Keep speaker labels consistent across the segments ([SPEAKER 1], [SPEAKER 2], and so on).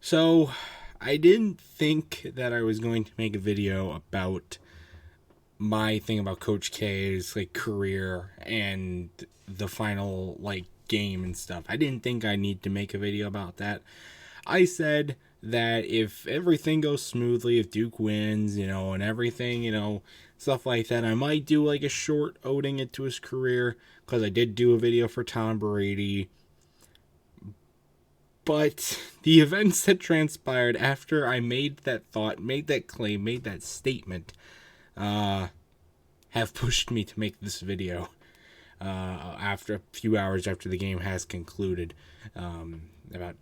[SPEAKER 1] So, I didn't think that I was going to make a video about my thing about Coach K's career and the final game and stuff. I didn't think I need to make a video about that. I said that if everything goes smoothly, if Duke wins, and everything, stuff like that, I might do a short owing it to his career, because I did do a video for Tom Brady. But the events that transpired after I made that thought, made that claim, made that statement, have pushed me to make this video after a few hours after the game has concluded. About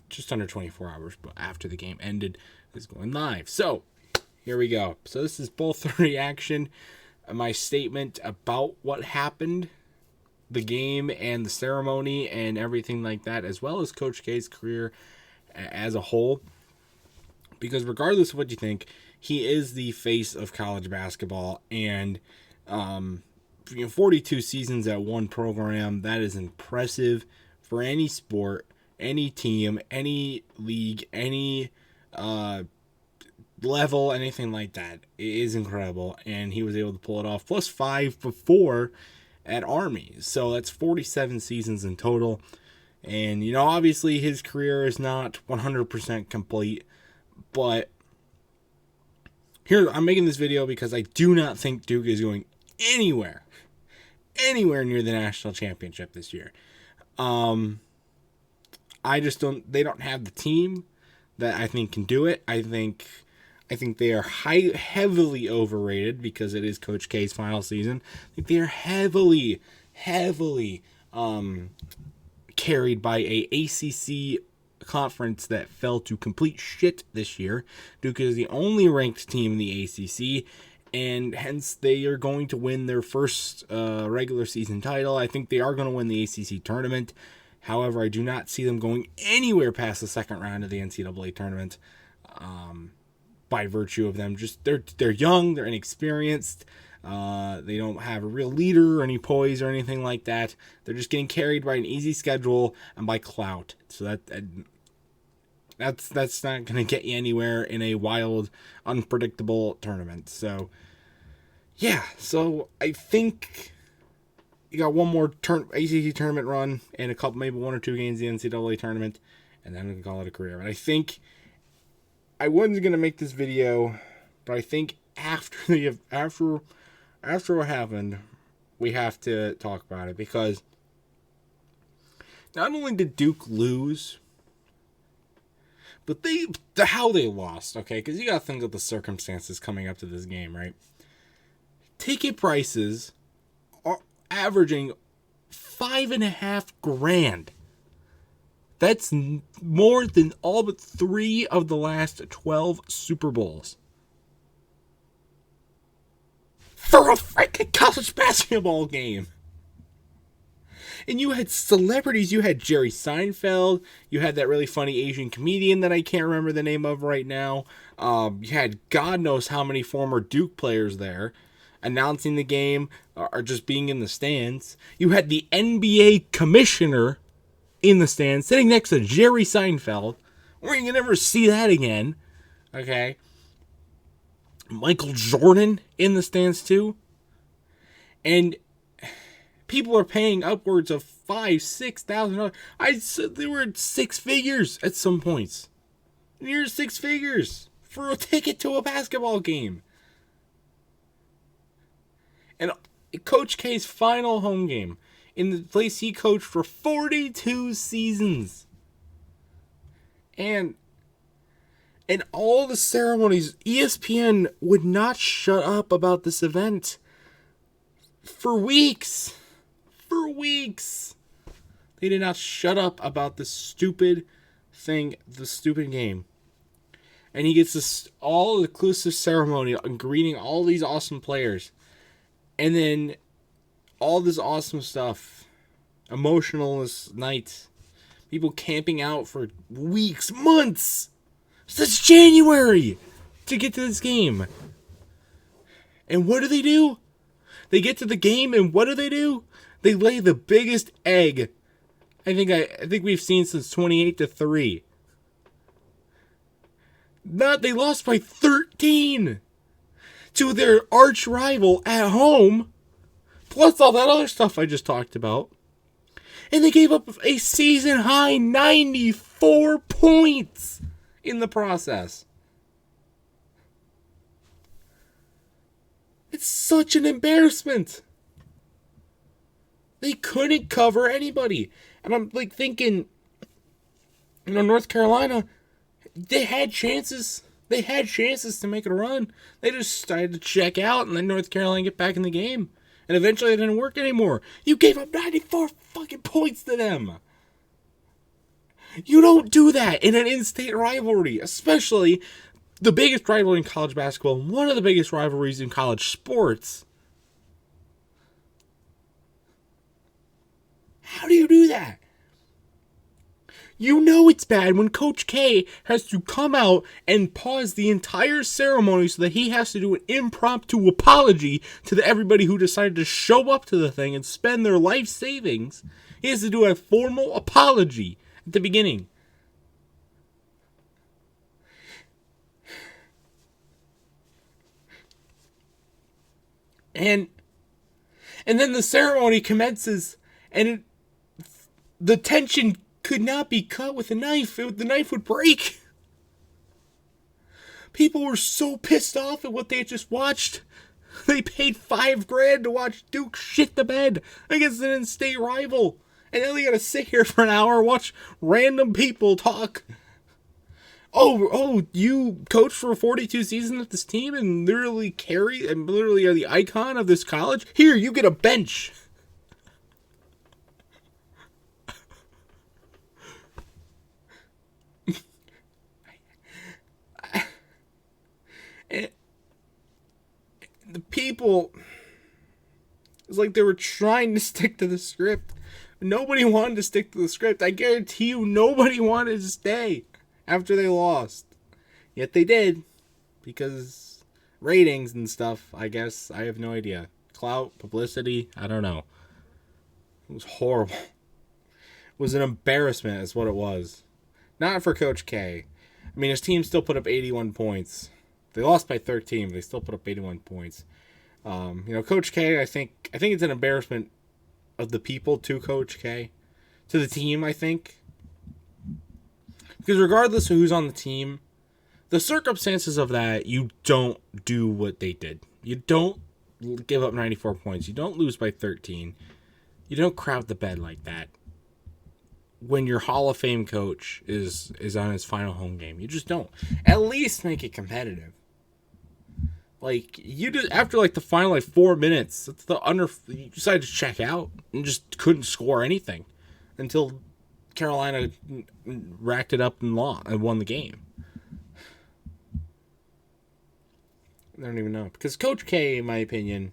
[SPEAKER 1] just under 24 hours but after the game ended, is going live. So here we go. So this is both a reaction, my statement about what happened, the game and the ceremony and everything like that, as well as Coach K's career as a whole. Because regardless of what you think, he is the face of college basketball, and 42 seasons at one program, that is impressive for any sport, any team, any league, any level, anything like that. It is incredible, and he was able to pull it off. Plus 5 before at Army, so that's 47 seasons in total. And obviously his career is not 100% complete, but here I'm making this video because I do not think Duke is going anywhere near the national championship this year. I just don't. They don't have the team that I think can do it. I think they are heavily overrated because it is Coach K's final season. I think they are heavily carried by a ACC conference that fell to complete shit this year. Duke is the only ranked team in the ACC, and hence they are going to win their first regular season title. I think they are going to win the ACC tournament. However, I do not see them going anywhere past the second round of the NCAA tournament. By virtue of them they're young, they're inexperienced, they don't have a real leader or any poise or anything like that. They're just getting carried by an easy schedule and by clout. So that's not going to get you anywhere in a wild, unpredictable tournament. So yeah, so I think you got one more ACC tournament run and a couple, maybe 1 or 2 games in the NCAA tournament, and then we can call it a career. But I think I wasn't going to make this video, but I think after what happened, we have to talk about it, because not only did Duke lose, but how they lost, okay? Because you got to think of the circumstances coming up to this game, right? Ticket prices are averaging $5,500. That's more than all but 3 of the last 12 Super Bowls. For a freaking college basketball game. And you had celebrities. You had Jerry Seinfeld. You had that really funny Asian comedian that I can't remember the name of right now. You had God knows how many former Duke players there announcing the game or just being in the stands. You had the NBA commissioner in the stands, sitting next to Jerry Seinfeld. We're going to never see that again. Okay. Michael Jordan in the stands too. And people are paying upwards of $5,000-$6,000. I said they were at 6 figures at some points. Near 6 figures for a ticket to a basketball game. And Coach K's final home game in the place he coached for 42 seasons. And all the ceremonies, ESPN would not shut up about this event for weeks. For weeks. They did not shut up about this stupid thing, the stupid game. And he gets this all-inclusive ceremony and greeting all these awesome players. And then all this awesome stuff, emotional nights, people camping out for weeks, months, since January to get to this game. And what do? They get to the game, and what do? They lay the biggest egg I think we've seen since 28-3. Not they lost by 13 to their arch rival at home, plus all that other stuff I just talked about. And they gave up a season high 94 points in the process. It's such an embarrassment. They couldn't cover anybody. And I'm like thinking, North Carolina, they had chances. They had chances to make it a run. They just decided to check out and then North Carolina get back in the game. And eventually it didn't work anymore. You gave up 94 fucking points to them. You don't do that in an in-state rivalry, especially the biggest rivalry in college basketball, one of the biggest rivalries in college sports. How do you do that? You know it's bad when Coach K has to come out and pause the entire ceremony so that he has to do an impromptu apology to everybody who decided to show up to the thing and spend their life savings. He has to do a formal apology at the beginning. And then the ceremony commences, and the tension could not be cut with a knife. The knife would break. People were so pissed off at what they had just watched. They paid $5,000 to watch Duke shit the bed against an in-state rival. And then they gotta sit here for an hour and watch random people talk. Oh, you coached for 42 seasons at this team and literally are the icon of this college? Here, you get a bench. And the people, it's like they were trying to stick to the script. Nobody wanted to stick to the script. I guarantee you nobody wanted to stay after they lost. Yet they did. Because ratings and stuff, I guess. I have no idea. Clout, publicity, I don't know. It was horrible. It was an embarrassment is what it was. Not for Coach K. I mean, his team still put up 81 points. They lost by 13, but they still put up 81 points. Coach K, I think it's an embarrassment of the people to Coach K. To the team, I think. Because regardless of who's on the team, the circumstances of that, you don't do what they did. You don't give up 94 points. You don't lose by 13. You don't crowd the bed like that. When your Hall of Fame coach is on his final home game. You just don't. At least make it competitive. Like, you did after like the final 4 minutes, you decided to check out and just couldn't score anything until Carolina racked it up and won the game. I don't even know. Because Coach K, in my opinion,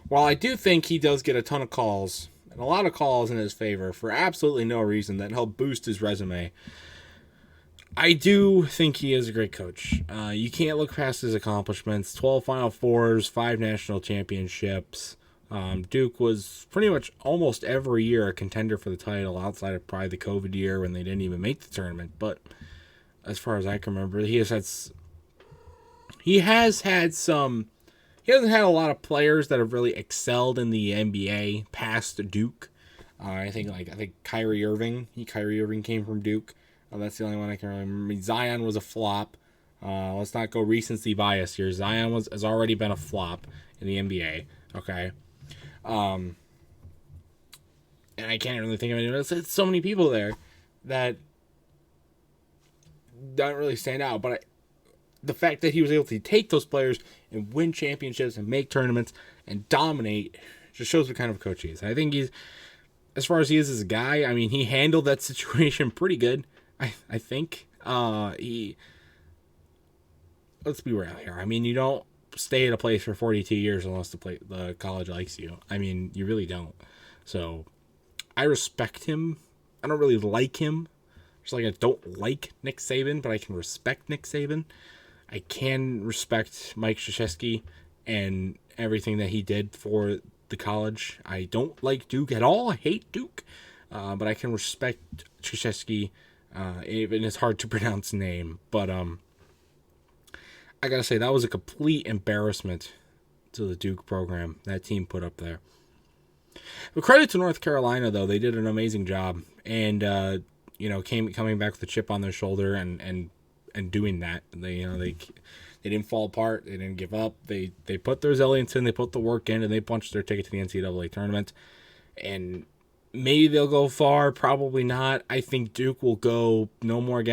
[SPEAKER 1] while I do think he does get a ton of calls, and a lot of calls in his favor for absolutely no reason that help boost his resume, I do think he is a great coach. You can't look past his accomplishments. 12 Final Fours, 5 national championships. Duke was pretty much almost every year a contender for the title outside of probably the COVID year when they didn't even make the tournament. But as far as I can remember, he hasn't had a lot of players that have really excelled in the NBA past Duke. I think Kyrie Irving. Kyrie Irving came from Duke. That's the only one I can remember. Zion was a flop. Let's not go recency bias here. Zion has already been a flop in the NBA. Okay. And I can't really think of anyone else. It's so many people there that don't really stand out. But the fact that he was able to take those players and win championships and make tournaments and dominate just shows what kind of coach he is. I think as far as he is as a guy, I mean, he handled that situation pretty good. I think let's be real here. I mean, you don't stay at a place for 42 years unless the college likes you. I mean, you really don't. So I respect him. I don't really like him. Just like I don't like Nick Saban, but I can respect Nick Saban. I can respect Mike Krzyzewski and everything that he did for the college. I don't like Duke at all. I hate Duke. But I can respect Krzyzewski. Even his hard to pronounce name. But I gotta say, that was a complete embarrassment to the Duke program that team put up there. But credit to North Carolina, though. They did an amazing job. And, coming back with a chip on their shoulder and doing that. They didn't fall apart. They didn't give up. They put their resilience in. They put the work in, and they punched their ticket to the NCAA tournament. And maybe they'll go far. Probably not. I think Duke will go no more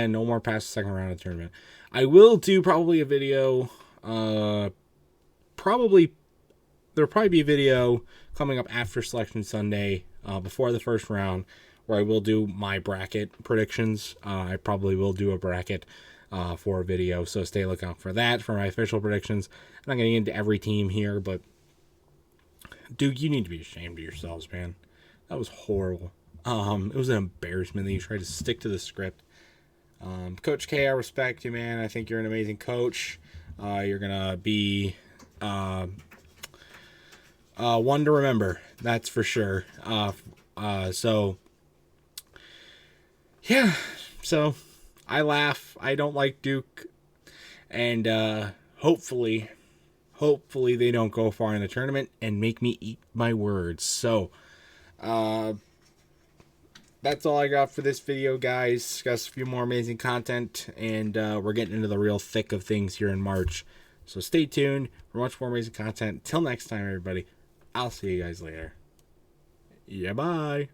[SPEAKER 1] past the second round of the tournament. I will do probably a video. There'll probably be a video coming up after Selection Sunday, before the first round, where I will do my bracket predictions. I probably will do a bracket for a video, so stay lookout for that for my official predictions. I'm not going to get into every team here, but Duke, you need to be ashamed of yourselves, man. That was horrible. It was an embarrassment that you tried to stick to the script. Coach K, I respect you, man. I think you're an amazing coach. You're going to be one to remember, that's for sure. So I laugh. I don't like Duke, and hopefully they don't go far in the tournament and make me eat my words. So that's all I got for this video, guys. Got a few more amazing content, and we're getting into the real thick of things here in March. So stay tuned for much more amazing content. Till next time, everybody. I'll see you guys later. Yeah, bye.